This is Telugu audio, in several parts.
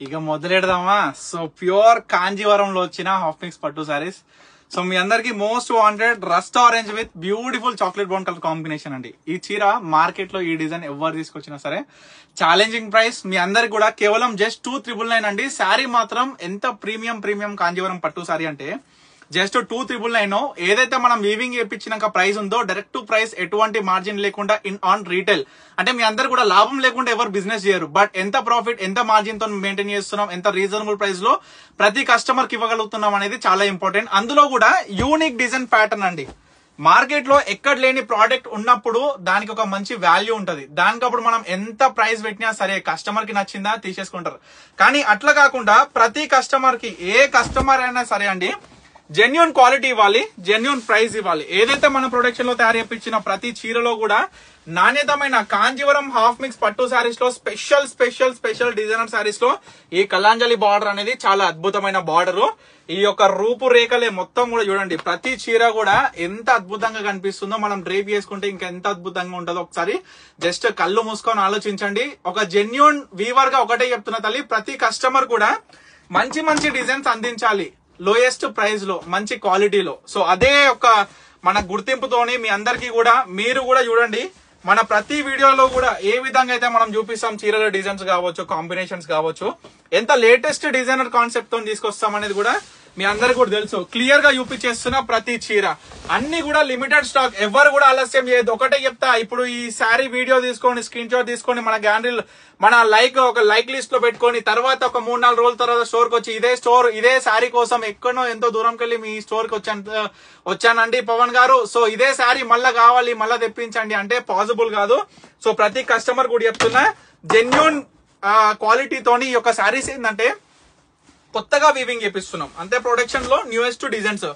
ఇక మొదలెడదామా. సో ప్యూర్ కాంజీవరంలో వచ్చిన హాఫ్ మిక్స్ పట్టు సారీస్. సో మీ అందరికి most wanted rust orange with beautiful chocolate brown colour combination అండి. ఈ చీర మార్కెట్ లో ఈ డిజైన్ ఎవరు తీసుకొచ్చినా సరే ఛాలెంజింగ్ ప్రైస్. మీ అందరికి కూడా కేవలం జస్ట్ 2,999 అండి. శారీ మాత్రం ఎంత ప్రీమియం కాంజీవరం పట్టు సారీ అంటే జస్ట్ 2,999. ఏదైతే మనం వీవింగ్ చేయించినాక ప్రైస్ ఉందో డైరెక్ట్ టు ప్రైస్, ఎటువంటి మార్జిన్ లేకుండా ఆన్ రీటైల్. అంటే మీ అందరు కూడా లాభం లేకుండా ఎవరు బిజినెస్ చేయరు. బట్ ఎంత ప్రాఫిట్, ఎంత మార్జిన్ తో మెయింటైన్ చేస్తున్నాం, ఎంత రీజనబుల్ ప్రైస్ లో ప్రతి కస్టమర్ కి ఇవ్వగలుగుతున్నాం అనేది చాలా ఇంపార్టెంట్. అందులో కూడా యూనిక్ డిజైన్ ప్యాటర్న్ అండి. మార్కెట్ లో ఎక్కడ లేని ప్రోడక్ట్ ఉన్నప్పుడు దానికి ఒక మంచి వాల్యూ ఉంటది. దానికప్పుడు మనం ఎంత ప్రైస్ పెట్టినా సరే కస్టమర్ కి నచ్చిందా తీసేసుకుంటారు. కానీ అట్లా కాకుండా ప్రతి కస్టమర్ కి, ఏ కస్టమర్ అయినా సరే అండి, జెన్యూన్ క్వాలిటీ ఇవ్వాలి, జెన్యూన్ ప్రైస్ ఇవ్వాలి. ఏదైతే మన ప్రొడక్షన్ లో తయారు చేయించిన ప్రతి చీరలో కూడా నాణ్యతమైన కాంజీవరం హాఫ్ మిక్స్ పట్టు శారీస్ లో స్పెషల్ డిజైనర్ శారీస్ లో ఈ కలాంజలి బార్డర్ అనేది చాలా అద్భుతమైన బార్డర్. ఈ యొక్క రూపురేఖలే మొత్తం కూడా చూడండి, ప్రతి చీర కూడా ఎంత అద్భుతంగా కనిపిస్తుందో. మనం డ్రేప్ చేసుకుంటే ఇంకా ఎంత అద్భుతంగా ఉంటుందో ఒకసారి జస్ట్ కళ్ళు మూసుకొని ఆలోచించండి. ఒక జెన్యూన్ వీవర్ గా ఒకటే చెప్తున్నా తల్లి, ప్రతి కస్టమర్ కూడా మంచి డిజైన్స్ అందించాలి లోయెస్ట్ ప్రైస్ లో, మంచి క్వాలిటీలో. సో అదే ఒక మన గుర్తింపుతోని మీ అందరికీ కూడా, మీరు కూడా చూడండి మన ప్రతి వీడియోలో కూడా ఏ విధంగా అయితే మనం చూపిస్తాం చీరల డిజైన్స్ కావచ్చు, కాంబినేషన్స్ కావచ్చు, ఎంత లేటెస్ట్ డిజైనర్ కాన్సెప్ట్ తో తీసుకొస్తాం అనేది కూడా మీ అందరికి కూడా తెలుసు. క్లియర్ గా చూపించేస్తున్న ప్రతి చీర అన్ని కూడా లిమిటెడ్ స్టాక్. ఎవరు కూడా ఆలస్యం చేయదు. ఒకటే చెప్తా, ఇప్పుడు ఈ శారీ వీడియో తీసుకొని స్క్రీన్ షాట్ తీసుకొని మన గ్యాలరీలో మన ఒక లైక్ లిస్ట్ లో పెట్టుకొని తర్వాత ఒక 3-4 రోజుల తర్వాత స్టోర్ కి వచ్చి ఇదే శారీ కోసం ఎక్కడో ఎంతో దూరంకి వెళ్ళి మీ స్టోర్ కి వచ్చానండి పవన్ గారు, సో ఇదే శారీ మళ్ళా కావాలి, మళ్ళా తెప్పించండి అంటే పాసిబుల్ కాదు. సో ప్రతి కస్టమర్ కూడా చెప్తున్నా, జెన్యూన్ క్వాలిటీతోని ఈ యొక్క శారీస్ ఏంటంటే కొత్తగా వీవింగ్ చేపిస్తున్నాం అంతే, ప్రొడక్షన్ లో న్యూయెస్ట్ డిజైన్స్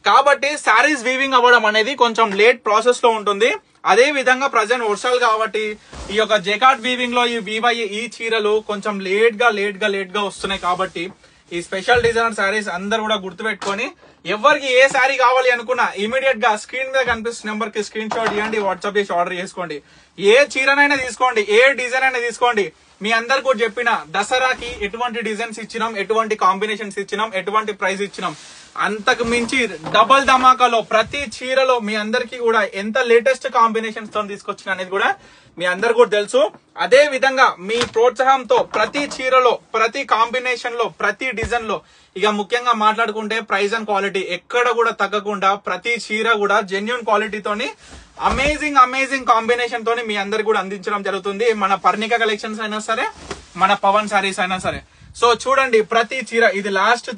కాబట్టి శారీస్ వీవింగ్ అవ్వడం అనేది కొంచెం లేట్ ప్రాసెస్ లో ఉంటుంది. అదే విధంగా ప్రజెంట్ వర్షాలు కాబట్టి ఈ యొక్క జెకార్డ్ వీవింగ్ లో ఈ వీవ్ అయ్యే ఈ చీరలు కొంచెం లేట్ గా వస్తున్నాయి. కాబట్టి ఈ స్పెషల్ డిజైనర్ శారీస్ అందరు కూడా గుర్తుపెట్టుకొని, ఎవరికి ఏ శారీ కావాలి అనుకున్నా ఇమీడియట్ గా స్క్రీన్ మీద కనిపిస్తున్న నెంబర్ కి స్క్రీన్ షాట్ ఇవ్వండి, వాట్సాప్ చేసి ఆర్డర్ చేసుకోండి. ఏ చీరనైనా తీసుకోండి, ఏ డిజైన్ అయినా తీసుకోండి. మీ అందరికి కూడా చెప్పిన దసరాకి ఎటువంటి డిజైన్స్ ఇచ్చినాం, ఎటువంటి కాంబినేషన్స్ ఇచ్చినాం, ఎటువంటి ప్రైస్ ఇచ్చినాం, అంతకు మించి డబల్ ధమాకాలో ప్రతి చీరలో మీ అందరికి కూడా ఎంత లేటెస్ట్ కాంబినేషన్స్ తో తీసుకొచ్చిన అనేది కూడా మీ అందరు కూడా తెలుసు. అదే విధంగా మీ ప్రోత్సాహంతో ప్రతి చీరలో, ప్రతి కాంబినేషన్ లో, ప్రతి డిజైన్ లో, ఇక ముఖ్యంగా మాట్లాడుకుంటే ప్రైస్ అండ్ క్వాలిటీ ఎక్కడ కూడా తగ్గకుండా ప్రతి చీర కూడా జెన్యూన్ క్వాలిటీతోని అమేజింగ్ కాంబినేషన్ తోని మీ అందరికి కూడా అందించడం జరుగుతుంది. మన పర్ణిక కలెక్షన్స్ అయినా సరే, మన పవన్ శారీస్ అయినా సరే. సో చూడండి ప్రతి చీర, ఇది లాస్ట్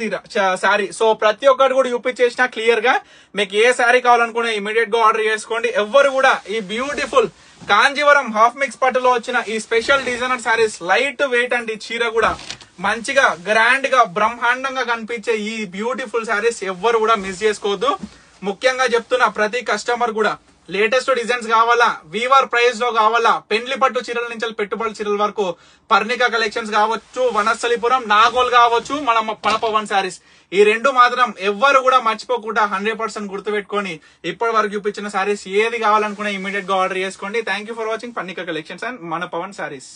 శారీ. సో ప్రతి ఒక్కటి కూడా చూపించేసిన క్లియర్ గా. మీకు ఏ శారీ కావాలనుకున్నా ఇమీడియట్ గా ఆర్డర్ చేసుకోండి. ఎవరు కూడా ఈ బ్యూటిఫుల్ కాంజీవరం హాఫ్ మిక్స్ పట్టులో వచ్చిన ఈ special designer saris light weight అండి, చీర కూడా మంచిగా గ్రాండ్ గా బ్రహ్మాండంగా కనిపించే ఈ బ్యూటిఫుల్ శారీస్ ఎవ్వరు కూడా మిస్ చేసుకోవద్దు. ముఖ్యంగా చెప్తున్నా, ప్రతి కస్టమర్ కూడా లేటెస్ట్ డిజైన్స్ కావాలా, వీవర్ ప్రైస్ లో కావాలా, పెండ్లి పట్టు చీరల నుంచి పెట్టుబడి చీరల వరకు, పర్ణిక కలెక్షన్స్ కావచ్చు, వనస్థలిపురం, నాగోల్ కావచ్చు, మన పవన్ శారీస్, ఈ రెండు మాత్రం ఎవ్వరు కూడా మర్చిపోకుండా 100% గుర్తుపెట్టుకొని ఇప్పటి వరకు చూపించిన శారీస్ ఏది కావాలనుకున్నా ఇమీడియట్ గా ఆర్డర్ చేసుకోండి. Thank you for watching Parnika collections and మన పవన్ శారీస్.